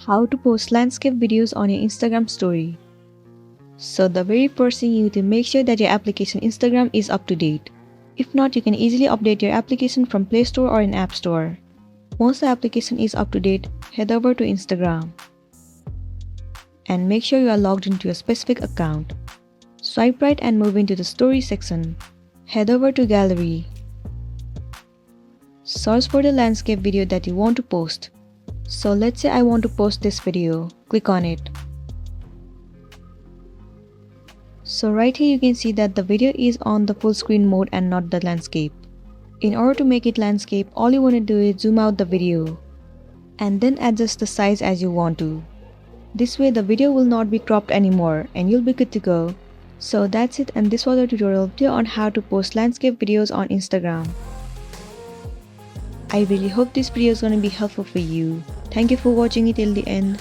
How to post landscape videos on your Instagram story. So the very first thing you need to make sure that your application Instagram is up to date. If not, you can easily update your application from Play Store or in App Store. Once the application is up to date, head over to Instagram. And make sure you are logged into a specific account. Swipe right and move into the story section. Head over to gallery. Search for the landscape video that you want to post. So let's say I want to post this video. Click on it. So right here you can see that the video is on the full screen mode and not the landscape. In order to make it landscape, all you want to do is zoom out the video and then adjust the size as you want to. This way the video will not be cropped anymore and you'll be good to go. So that's it, and this was a tutorial video on how to post landscape videos on Instagram. I really hope this video is going to be helpful for you. Thank you for watching it till the end.